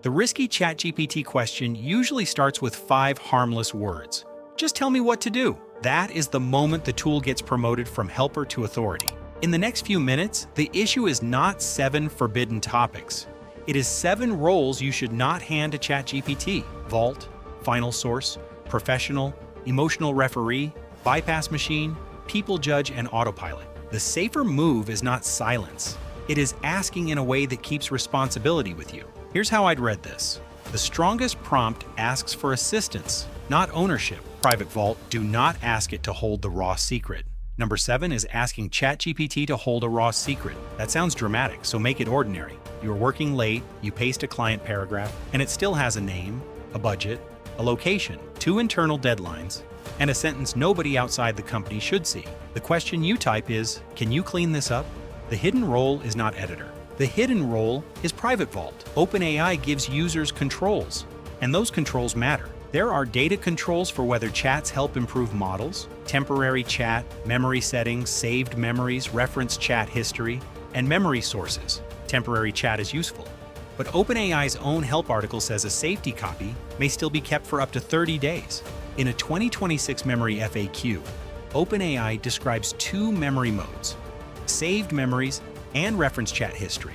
The risky ChatGPT question usually starts with 5 harmless words. Just tell me what to do. That is the moment the tool gets promoted from helper to authority. In the next few minutes, the issue is not 7 forbidden topics. It is 7 roles you should not hand to ChatGPT: vault, final source, professional, emotional referee, bypass machine, people judge, and autopilot. The safer move is not silence. It is asking in a way that keeps responsibility with you. Here's how I'd read this. The strongest prompt asks for assistance, not ownership. Private vault, do not ask it to hold the raw secret. Number 7 is asking ChatGPT to hold a raw secret. That sounds dramatic, so make it ordinary. You're working late, you paste a client paragraph, and it still has a name, a budget, a location, 2 internal deadlines, and a sentence nobody outside the company should see. The question you type is, can you clean this up? The hidden role is not editor. The hidden role is private vault. OpenAI gives users controls, and those controls matter. There are data controls for whether chats help improve models, temporary chat, memory settings, saved memories, reference chat history, and memory sources. Temporary chat is useful. But OpenAI's own help article says a safety copy may still be kept for up to 30 days. In a 2026 memory FAQ, OpenAI describes 2 memory modes: saved memories and reference chat history.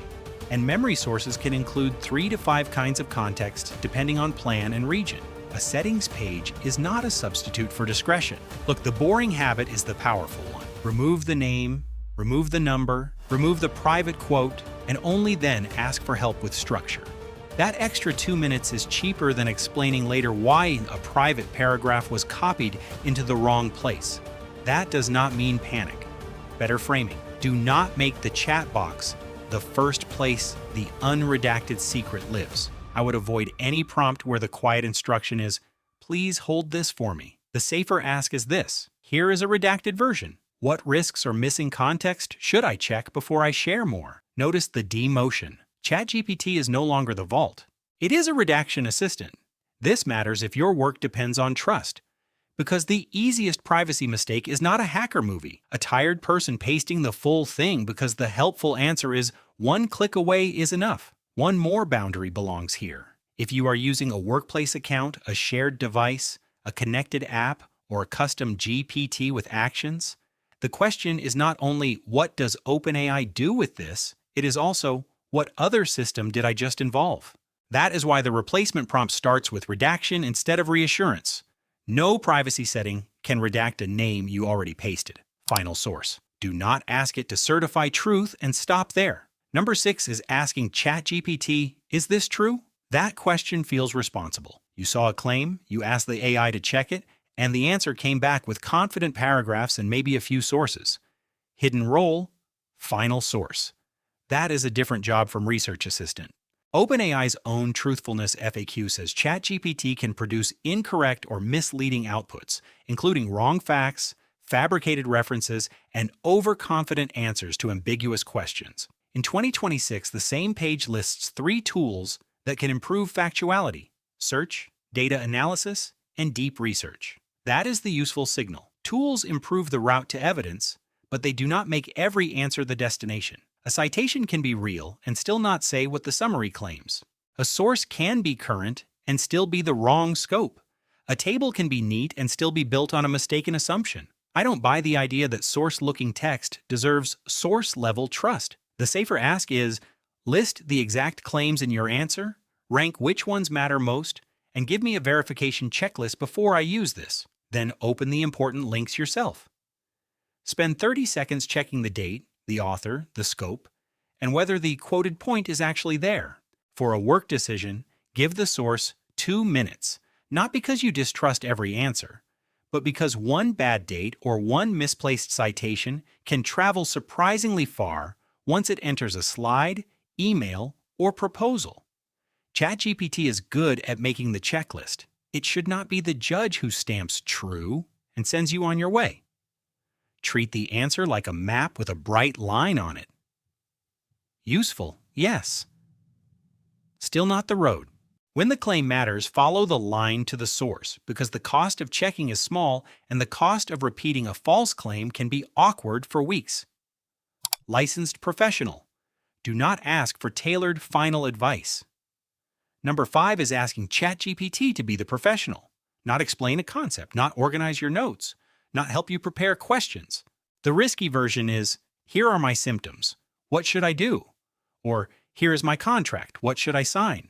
And memory sources can include 3 to 5 kinds of context depending on plan and region. A settings page is not a substitute for discretion. Look, the boring habit is the powerful one. Remove the name, remove the number, remove the private quote, and only then ask for help with structure. That extra 2 minutes is cheaper than explaining later why a private paragraph was copied into the wrong place. That does not mean panic. Better framing. Do not make the chat box the first place the unredacted secret lives. I would avoid any prompt where the quiet instruction is, please hold this for me. The safer ask is this. Here is a redacted version. What risks or missing context should I check before I share more? Notice the demotion. ChatGPT is no longer the vault. It is a redaction assistant. This matters if your work depends on trust. Because the easiest privacy mistake is not a hacker movie, a tired person pasting the full thing because the helpful answer is 1 click away is enough. One more boundary belongs here. If you are using a workplace account, a shared device, a connected app, or a custom GPT with actions, the question is not only what does OpenAI do with this, it is also what other system did I just involve? That is why the replacement prompt starts with redaction instead of reassurance. No privacy setting can redact a name you already pasted. Final source. Do not ask it to certify truth and stop there. Number 6 is asking ChatGPT, is this true? That question feels responsible. You saw a claim, you asked the AI to check it, and the answer came back with confident paragraphs and maybe a few sources. Hidden role, final source. That is a different job from Research Assistant. OpenAI's own truthfulness FAQ says ChatGPT can produce incorrect or misleading outputs, including wrong facts, fabricated references, and overconfident answers to ambiguous questions. In 2026, the same page lists 3 tools that can improve factuality: search, data analysis, and deep research. That is the useful signal. Tools improve the route to evidence, but they do not make every answer the destination. A citation can be real and still not say what the summary claims. A source can be current and still be the wrong scope. A table can be neat and still be built on a mistaken assumption. I don't buy the idea that source-looking text deserves source-level trust. The safer ask is, list the exact claims in your answer, rank which ones matter most, and give me a verification checklist before I use this. Then open the important links yourself. Spend 30 seconds checking the date, the author, the scope, and whether the quoted point is actually there. For a work decision, give the source 2 minutes, not because you distrust every answer, but because one bad date or one misplaced citation can travel surprisingly far once it enters a slide, email, or proposal. ChatGPT is good at making the checklist. It should not be the judge who stamps true and sends you on your way. Treat the answer like a map with a bright line on it. Useful, yes. Still not the road. When the claim matters, follow the line to the source, because the cost of checking is small and the cost of repeating a false claim can be awkward for weeks. Licensed professional. Do not ask for tailored final advice. Number 5 is asking ChatGPT to be the professional, not explain a concept, not organize your notes, not help you prepare questions. The risky version is, here are my symptoms. What should I do? Or, here is my contract. What should I sign?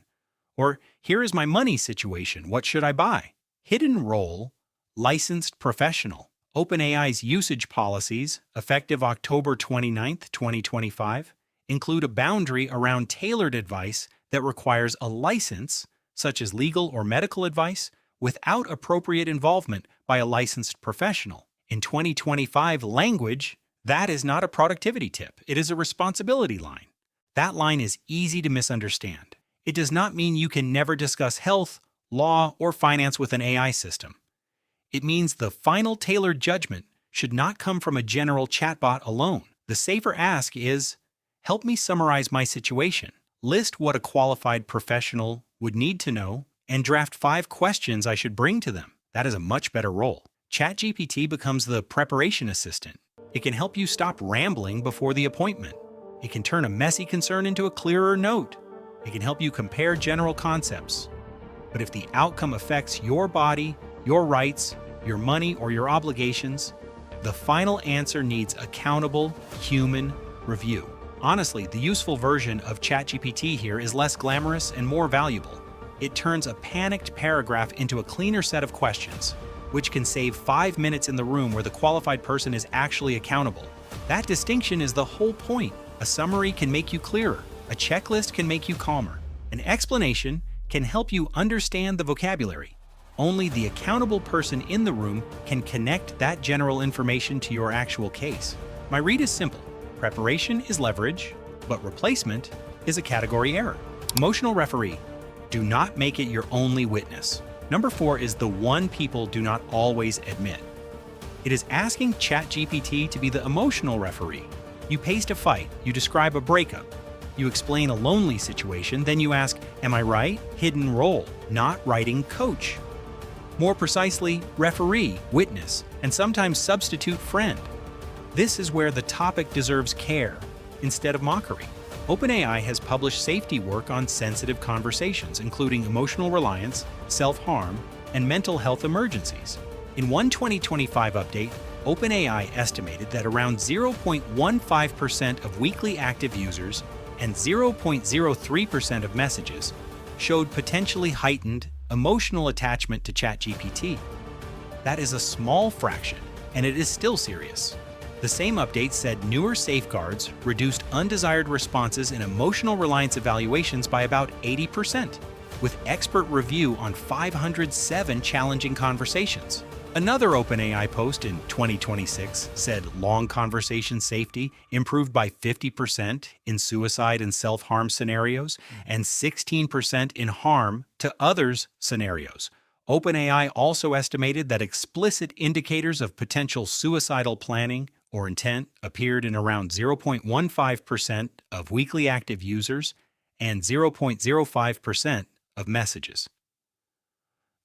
Or, here is my money situation. What should I buy? Hidden role, licensed professional. OpenAI's usage policies, effective October 29, 2025, include a boundary around tailored advice that requires a license, such as legal or medical advice, without appropriate involvement by a licensed professional. In 2025 language, that is not a productivity tip. It is a responsibility line. That line is easy to misunderstand. It does not mean you can never discuss health, law, or finance with an AI system. It means the final tailored judgment should not come from a general chatbot alone. The safer ask is, help me summarize my situation. List what a qualified professional would need to know, and draft 5 questions I should bring to them. That is a much better role. ChatGPT becomes the preparation assistant. It can help you stop rambling before the appointment. It can turn a messy concern into a clearer note. It can help you compare general concepts. But if the outcome affects your body, your rights, your money, or your obligations, the final answer needs accountable, human review. Honestly, the useful version of ChatGPT here is less glamorous and more valuable. It turns a panicked paragraph into a cleaner set of questions, which can save 5 minutes in the room where the qualified person is actually accountable. That distinction is the whole point. A summary can make you clearer. A checklist can make you calmer. An explanation can help you understand the vocabulary. Only the accountable person in the room can connect that general information to your actual case. My read is simple. Preparation is leverage, but replacement is a category error. Emotional referee. Do not make it your only witness. Number 4 is the one people do not always admit. It is asking ChatGPT to be the emotional referee. You paste a fight, you describe a breakup, you explain a lonely situation, then you ask, am I right? Hidden role, not writing coach. More precisely, referee, witness, and sometimes substitute friend. This is where the topic deserves care instead of mockery. OpenAI has published safety work on sensitive conversations, including emotional reliance, self-harm, and mental health emergencies. In one 2025 update, OpenAI estimated that around 0.15% of weekly active users and 0.03% of messages showed potentially heightened emotional attachment to ChatGPT. That is a small fraction, and it is still serious. The same update said newer safeguards reduced undesired responses in emotional reliance evaluations by about 80%, with expert review on 507 challenging conversations. Another OpenAI post in 2026 said long conversation safety improved by 50% in suicide and self-harm scenarios and 16% in harm to others scenarios. OpenAI also estimated that explicit indicators of potential suicidal planning or intent appeared in around 0.15% of weekly active users and 0.05% of messages.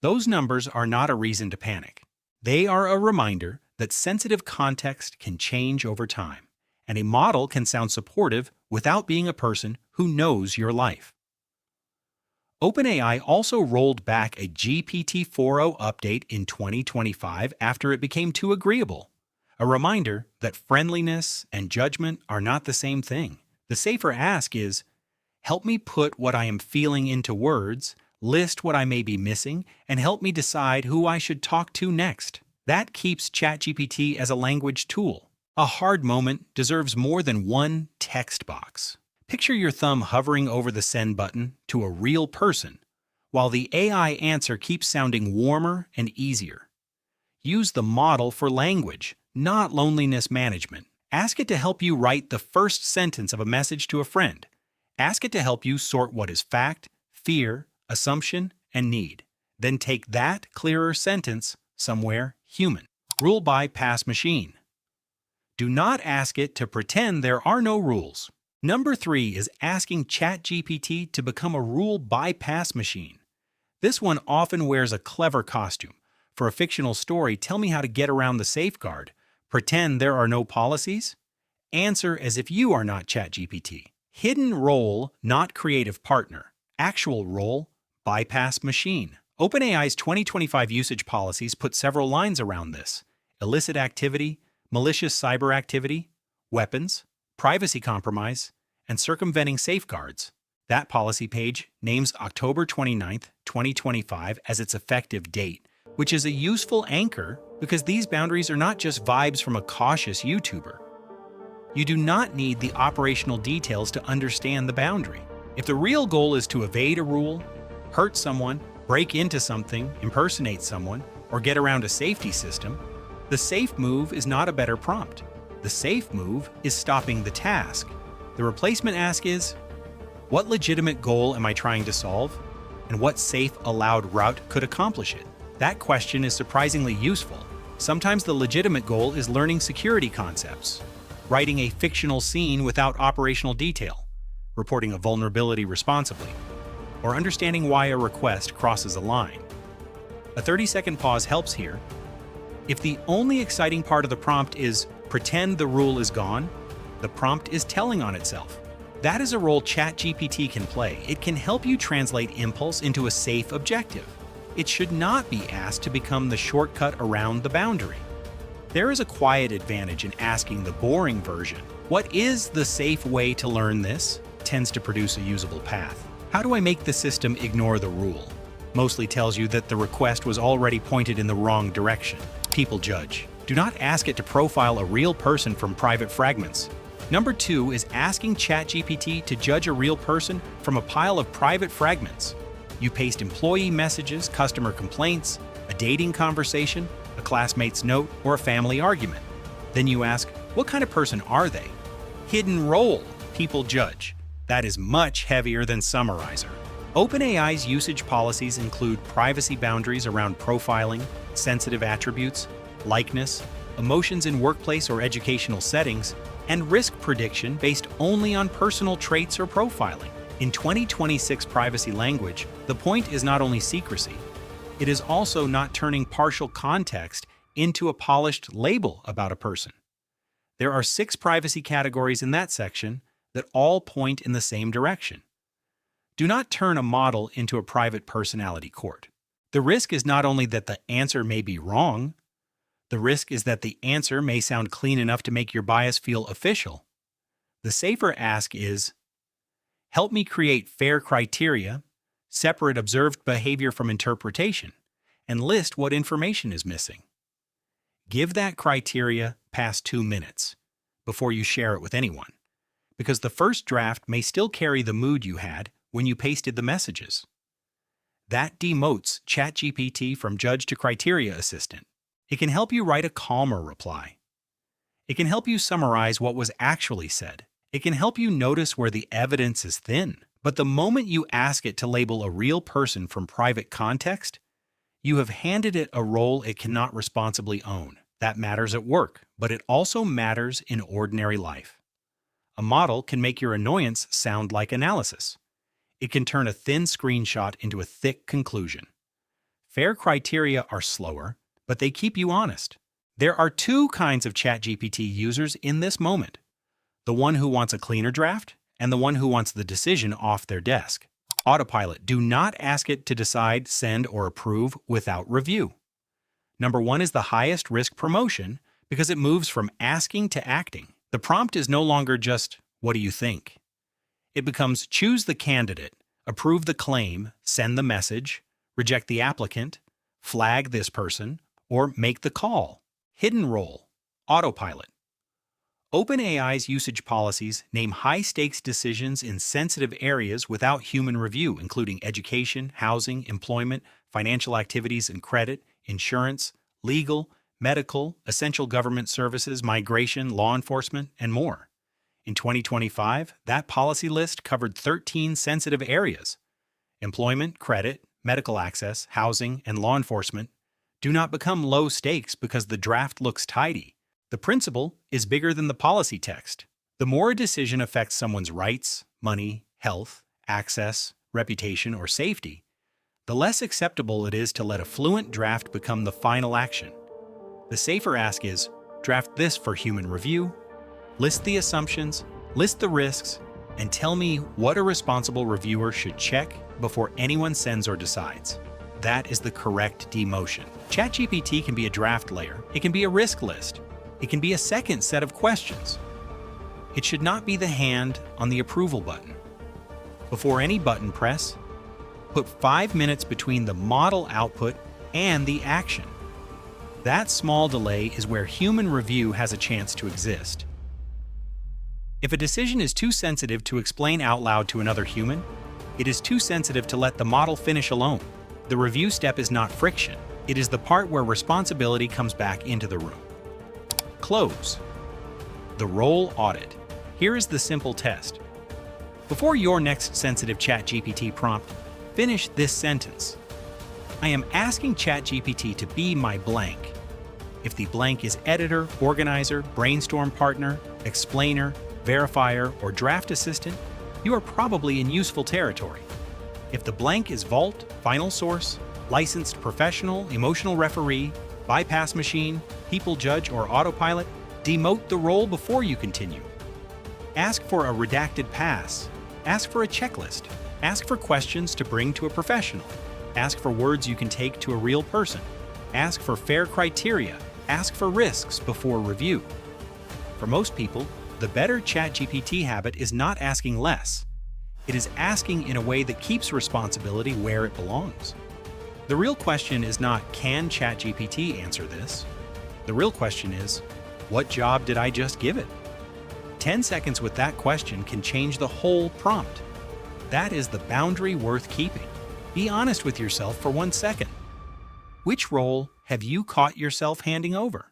Those numbers are not a reason to panic. They are a reminder that sensitive context can change over time, and a model can sound supportive without being a person who knows your life. OpenAI also rolled back a GPT-4o update in 2025 after it became too agreeable. A reminder that friendliness and judgment are not the same thing. The safer ask is, help me put what I am feeling into words, list what I may be missing, and help me decide who I should talk to next. That keeps ChatGPT as a language tool. A hard moment deserves more than one text box. Picture your thumb hovering over the send button to a real person, while the AI answer keeps sounding warmer and easier. Use the model for language, not loneliness management. Ask it to help you write the first sentence of a message to a friend. Ask it to help you sort what is fact, fear, assumption, and need. Then take that clearer sentence somewhere human. Rule bypass machine. Do not ask it to pretend there are no rules. Number 3 is asking ChatGPT to become a rule bypass machine. This one often wears a clever costume. For a fictional story, tell me how to get around the safeguard. Pretend there are no policies? Answer as if you are not ChatGPT. Hidden role, not creative partner. Actual role, Bypass machine. OpenAI's 2025 usage policies put several lines around this: illicit activity, malicious cyber activity, weapons, privacy compromise, and circumventing safeguards. That policy page names October 29, 2025 as its effective date, which is a useful anchor because these boundaries are not just vibes from a cautious YouTuber. You do not need the operational details to understand the boundary. If the real goal is to evade a rule, hurt someone, break into something, impersonate someone, or get around a safety system, the safe move is not a better prompt. The safe move is stopping the task. The replacement ask is, what legitimate goal am I trying to solve? And what safe, allowed route could accomplish it? That question is surprisingly useful. Sometimes the legitimate goal is learning security concepts, writing a fictional scene without operational detail, reporting a vulnerability responsibly, or understanding why a request crosses a line. A 30-second pause helps here. If the only exciting part of the prompt is pretend the rule is gone, the prompt is telling on itself. That is a role ChatGPT can play. It can help you translate impulse into a safe objective. It should not be asked to become the shortcut around the boundary. There is a quiet advantage in asking the boring version. What is the safe way to learn this? Tends to produce a usable path. How do I make the system ignore the rule? Mostly tells you that the request was already pointed in the wrong direction. People judge. Do not ask it to profile a real person from private fragments. Number 2 is asking ChatGPT to judge a real person from a pile of private fragments. You paste employee messages, customer complaints, a dating conversation, a classmate's note, or a family argument. Then you ask, what kind of person are they? Hidden role. People judge. That is much heavier than summarizer. OpenAI's usage policies include privacy boundaries around profiling, sensitive attributes, likeness, emotions in workplace or educational settings, and risk prediction based only on personal traits or profiling. In 2026 privacy language, the point is not only secrecy, it is also not turning partial context into a polished label about a person. There are 6 privacy categories in that section that all point in the same direction. Do not turn a model into a private personality court. The risk is not only that the answer may be wrong, the risk is that the answer may sound clean enough to make your bias feel official. The safer ask is, help me create fair criteria, separate observed behavior from interpretation, and list what information is missing. Give that criteria past 2 minutes before you share it with anyone, because the first draft may still carry the mood you had when you pasted the messages. That demotes ChatGPT from judge to criteria assistant. It can help you write a calmer reply. It can help you summarize what was actually said. It can help you notice where the evidence is thin. But the moment you ask it to label a real person from private context, you have handed it a role it cannot responsibly own. That matters at work, but it also matters in ordinary life. A model can make your annoyance sound like analysis. It can turn a thin screenshot into a thick conclusion. Fair criteria are slower, but they keep you honest. There are 2 kinds of ChatGPT users in this moment: the one who wants a cleaner draft and the one who wants the decision off their desk. Autopilot. Do not ask it to decide, send, or approve without review. Number 1 is the highest risk promotion because it moves from asking to acting. The prompt is no longer just, what do you think? It becomes, choose the candidate, approve the claim, send the message, reject the applicant, flag this person, or make the call. Hidden role. Autopilot. OpenAI's usage policies name high-stakes decisions in sensitive areas without human review, including education, housing, employment, financial activities and credit, insurance, legal, medical, essential government services, migration, law enforcement, and more. In 2025, that policy list covered 13 sensitive areas. Employment, credit, medical access, housing, and law enforcement do not become low stakes because the draft looks tidy. The principle is bigger than the policy text. The more a decision affects someone's rights, money, health, access, reputation, or safety, the less acceptable it is to let a fluent draft become the final action. The safer ask is, draft this for human review, list the assumptions, list the risks, and tell me what a responsible reviewer should check before anyone sends or decides. That is the correct demotion. ChatGPT can be a draft layer. It can be a risk list. It can be a second set of questions. It should not be the hand on the approval button. Before any button press, put 5 minutes between the model output and the action. That small delay is where human review has a chance to exist. If a decision is too sensitive to explain out loud to another human, it is too sensitive to let the model finish alone. The review step is not friction. It is the part where responsibility comes back into the room. Close. The role audit. Here is the simple test. Before your next sensitive ChatGPT prompt, finish this sentence. I am asking ChatGPT to be my blank. If the blank is editor, organizer, brainstorm partner, explainer, verifier, or draft assistant, you are probably in useful territory. If the blank is vault, final source, licensed professional, emotional referee, bypass machine, people judge, or autopilot, demote the role before you continue. Ask for a redacted pass. Ask for a checklist. Ask for questions to bring to a professional. Ask for words you can take to a real person. Ask for fair criteria. Ask for risks before review. For most people, the better ChatGPT habit is not asking less. It is asking in a way that keeps responsibility where it belongs. The real question is not, can ChatGPT answer this? The real question is, what job did I just give it? 10 seconds with that question can change the whole prompt. That is the boundary worth keeping. Be honest with yourself for 1 second. Which role have you caught yourself handing over?